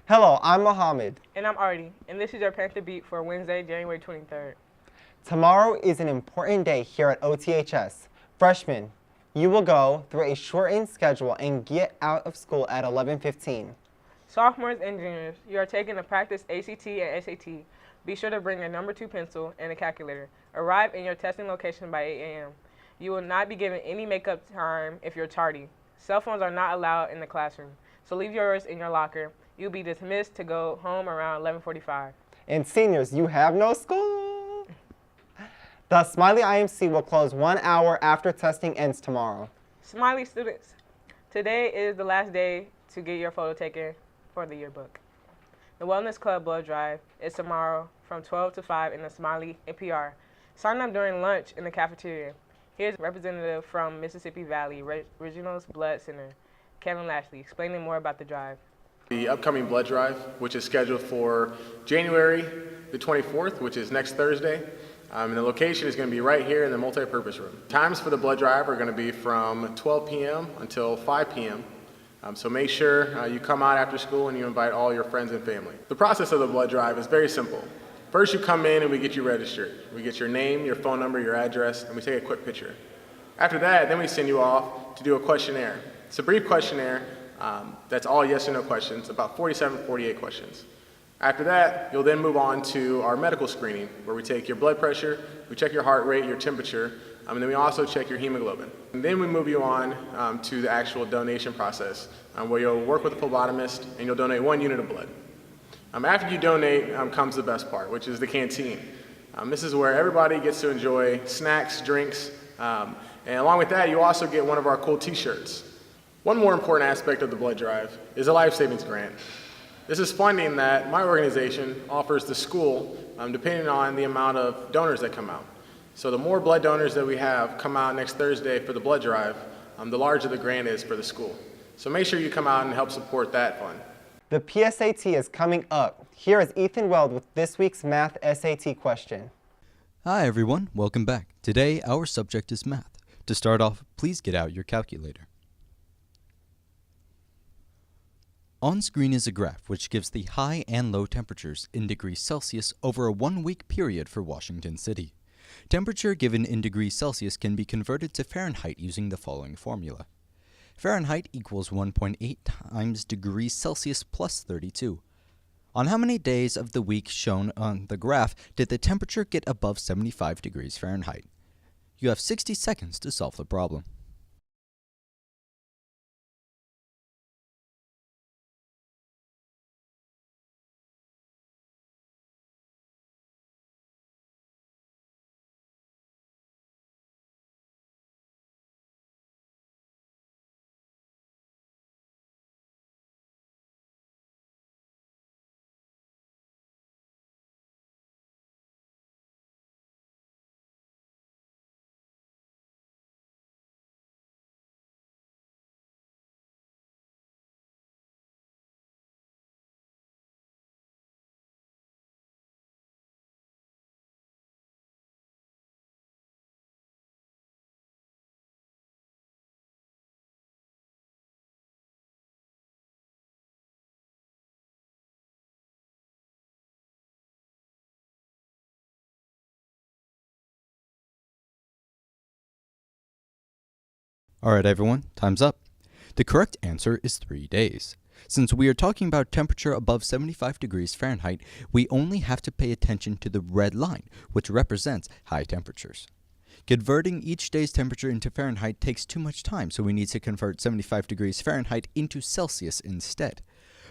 Hello, I'm Mohammed. And I'm Artie, and this is your Panther Beat for Wednesday, January 23rd. Tomorrow is an important day here at OTHS. Freshmen, you will go through a shortened schedule and get out of school at 11:15. Sophomores and juniors, you are taking a practice ACT and SAT. Be sure to bring your number 2 pencil and a calculator. Arrive in your testing location by 8 a.m. You will not be given any makeup time if you're tardy. Cell phones are not allowed in the classroom, so leave yours in your locker. You'll be dismissed to go home around 11:45. And seniors, you have no school. The Smiley IMC will close 1 hour after testing ends tomorrow. Smiley students, today is the last day to get your photo taken for the yearbook. The Wellness Club Blood Drive is tomorrow from 12 to 5 in the Smiley NPR. Sign up during lunch in the cafeteria. Here's a representative from Mississippi Valley Regional Blood Center, Kevin Lashley, explaining more about the drive. The upcoming blood drive, which is scheduled for January the 24th, which is next Thursday. And the location is going to be right here in the multi-purpose room. Times for the blood drive are going to be from 12 p.m. until 5 p.m. So make sure you come out after school and you invite all your friends and family. The process of the blood drive is very simple. First you come in and we get you registered. We get your name, your phone number, your address, and we take a quick picture. After that, then we send you off to do a questionnaire. It's a brief questionnaire that's all yes or no questions, about 47, 48 questions. After that, you'll then move on to our medical screening, where we take your blood pressure, we check your heart rate, your temperature, and then we also check your hemoglobin. And then we move you on to the actual donation process, where you'll work with a phlebotomist and you'll donate 1 unit of blood. After you donate comes the best part, which is the canteen. This is where everybody gets to enjoy snacks, drinks, and along with that, you also get one of our cool t-shirts. One more important aspect of the blood drive is a life savings grant. This is funding that my organization offers the school depending on the amount of donors that come out. So the more blood donors that we have come out next Thursday for the blood drive, the larger the grant is for the school. So make sure you come out and help support that fund. The PSAT is coming up. Here is Ethan Weld with this week's Math SAT question. Hi everyone, welcome back. Today our subject is math. To start off, please get out your calculator. On screen is a graph which gives the high and low temperatures in degrees Celsius over a 1-week period for Washington City. Temperature given in degrees Celsius can be converted to Fahrenheit using the following formula. Fahrenheit equals 1.8 times degrees Celsius plus 32. On how many days of the week shown on the graph did the temperature get above 75 degrees Fahrenheit? You have 60 seconds to solve the problem. Alright everyone, time's up. The correct answer is 3 days. Since we are talking about temperature above 75 degrees Fahrenheit, we only have to pay attention to the red line, which represents high temperatures. Converting each day's temperature into Fahrenheit takes too much time, so we need to convert 75 degrees Fahrenheit into Celsius instead.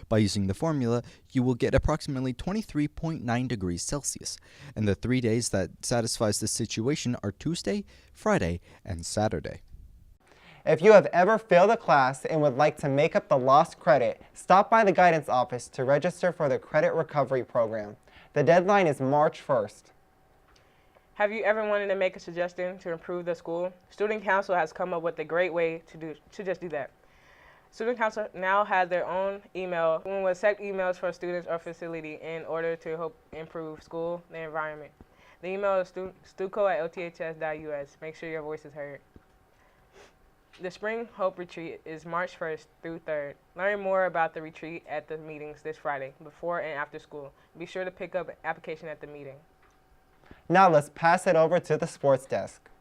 By using the formula, you will get approximately 23.9 degrees Celsius, and the 3 days that satisfies this situation are Tuesday, Friday, and Saturday. If you have ever failed a class and would like to make up the lost credit, stop by the guidance office to register for the credit recovery program. The deadline is March 1st. Have you ever wanted to make a suggestion to improve the school? Student Council has come up with a great way to just do that. Student Council now has their own email and will accept emails for students or facility in order to help improve school and environment. The email is stuco@lths.us. Make sure your voice is heard. The Spring Hope Retreat is March 1st through 3rd. Learn more about the retreat at the meetings this Friday, before and after school. Be sure to pick up an application at the meeting. Now let's pass it over to the sports desk.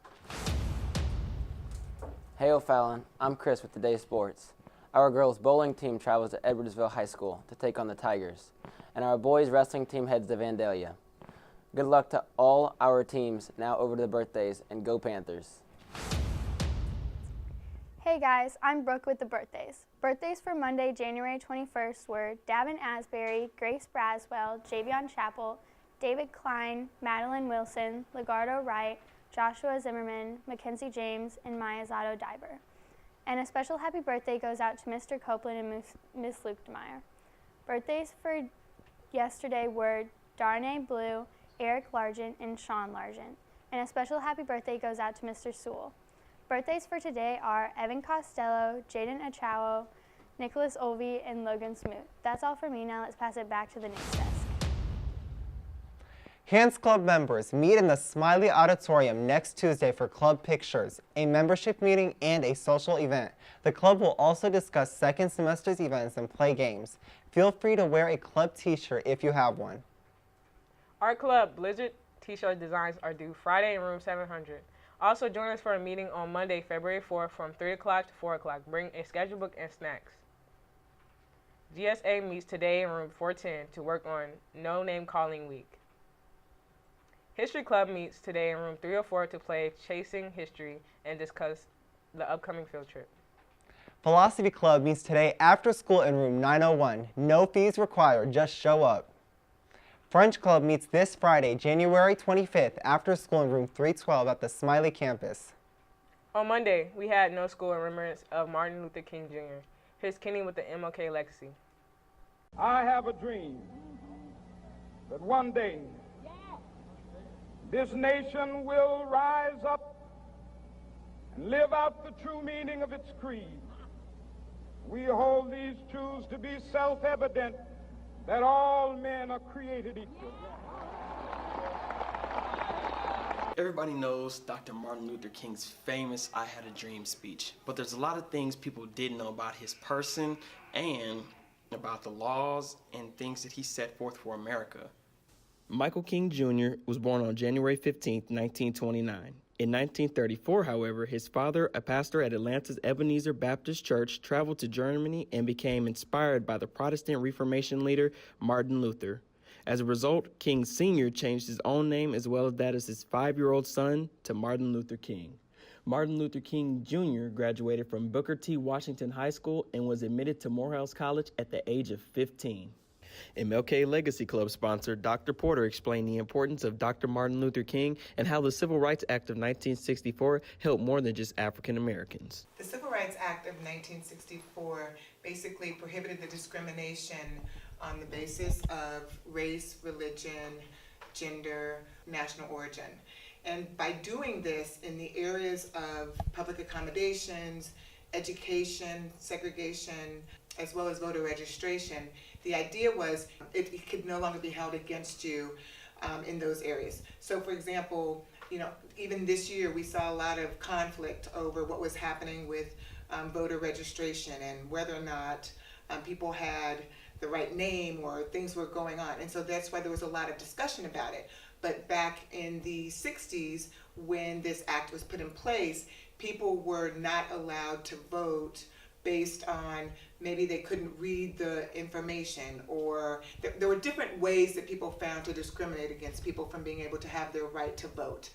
Hey O'Fallon, I'm Chris with Today's Sports. Our girls bowling team travels to Edwardsville High School to take on the Tigers, and our boys wrestling team heads to Vandalia. Good luck to all our teams. Now over to the birthdays, and go Panthers. Hey guys, I'm Brooke with the birthdays. Birthdays for Monday, January 21st were Davin Asbury, Grace Braswell, Javion Chappell, David Klein, Madeline Wilson, Legardo Wright, Joshua Zimmerman, Mackenzie James, and Maya Zotto Diber. And a special happy birthday goes out to Mr. Copeland and Miss Luke DeMeyer. Birthdays for yesterday were Darnay Blue, Eric Largent, and Sean Largent. And a special happy birthday goes out to Mr. Sewell. Birthdays for today are Evan Costello, Jaden Achawo, Nicholas Olvey, and Logan Smoot. That's all for me. Now let's pass it back to the news desk. Hands Club members meet in the Smiley Auditorium next Tuesday for club pictures, a membership meeting, and a social event. The club will also discuss second semester's events and play games. Feel free to wear a club t-shirt if you have one. Our club Blizzard t-shirt designs are due Friday in room 700. Also join us for a meeting on Monday, February 4th from 3 o'clock to 4 o'clock. Bring a schedule book and snacks. GSA meets today in room 410 to work on No Name Calling Week. History Club meets today in room 304 to play Chasing History and discuss the upcoming field trip. Philosophy Club meets today after school in room 901. No fees required, just show up. French Club meets this Friday, January 25th, after school in room 312 at the Smiley campus. On Monday, we had no school in remembrance of Martin Luther King Jr. Here's Kenny with the MLK legacy. I have a dream that one day this nation will rise up and live out the true meaning of its creed. We hold these truths to be self-evident, that all men are created equal. Everybody knows Dr. Martin Luther King's famous I Had a Dream speech, but there's a lot of things people didn't know about his person and about the laws and things that he set forth for America. Michael King Jr. was born on January 15, 1929. In 1934, however, his father, a pastor at Atlanta's Ebenezer Baptist Church, traveled to Germany and became inspired by the Protestant Reformation leader Martin Luther. As a result, King Sr. changed his own name as well as that of his 5-year-old son to Martin Luther King. Martin Luther King Jr. graduated from Booker T. Washington High School and was admitted to Morehouse College at the age of 15. MLK Legacy Club sponsor Dr. Porter explained the importance of Dr. Martin Luther King and how the Civil Rights Act of 1964 helped more than just African Americans. The Civil Rights Act of 1964 basically prohibited the discrimination on the basis of race, religion, gender, national origin. And by doing this in the areas of public accommodations, education, segregation, as well as voter registration, the idea was it could no longer be held against you in those areas. So for example, even this year we saw a lot of conflict over what was happening with voter registration and whether or not people had the right name or things were going on. And so that's why there was a lot of discussion about it. But back in the 60s, when this act was put in place, people were not allowed to vote based on maybe they couldn't read the information, or there were different ways that people found to discriminate against people from being able to have their right to vote.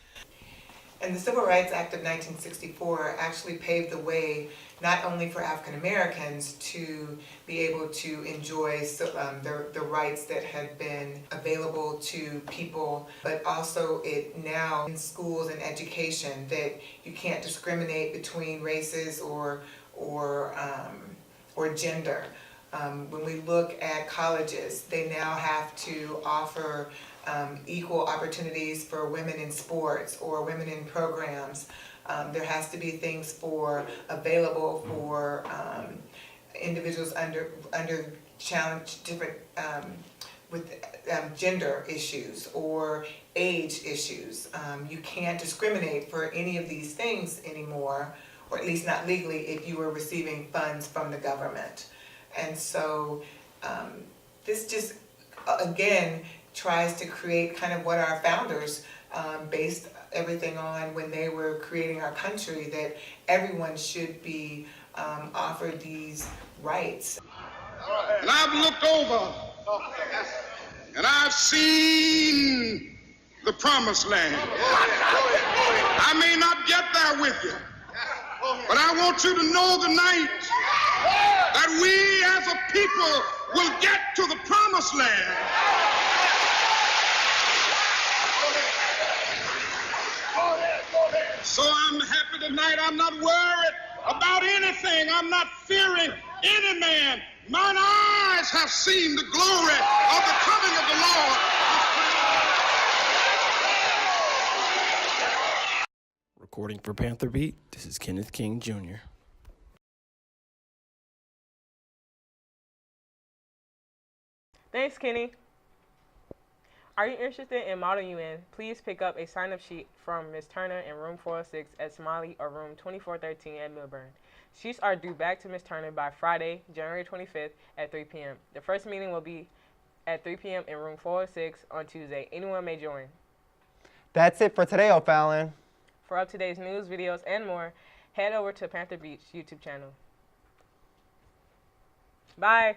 And the Civil Rights Act of 1964 actually paved the way not only for African Americans to be able to enjoy the rights that had been available to people, but also it now in schools and education that you can't discriminate between races or gender. When we look at colleges, they now have to offer equal opportunities for women in sports or women in programs. There has to be things available for individuals under challenge, different with gender issues or age issues. You can't discriminate for any of these things anymore or at least not legally, if you were receiving funds from the government. And so this just, again, tries to create kind of what our founders based everything on when they were creating our country, that everyone should be offered these rights. And I've looked over and I've seen the promised land. I may not get there with you, but I want you to know tonight that we as a people will get to the promised land. So I'm happy tonight. I'm not worried about anything. I'm not fearing any man. Mine eyes have seen the glory of the coming of the Lord. Recording for Panther Beat, this is Kenneth King Jr. Thanks, Kenny. Are you interested in Model UN? Please pick up a sign-up sheet from Ms. Turner in room 406 at Smiley or room 2413 at Milburn. Sheets are due back to Ms. Turner by Friday, January 25th at 3 p.m. The first meeting will be at 3 p.m. in room 406 on Tuesday. Anyone may join. That's it for today, O'Fallon. For up-to-date news, videos, and more, head over to Panther Beat's YouTube channel. Bye.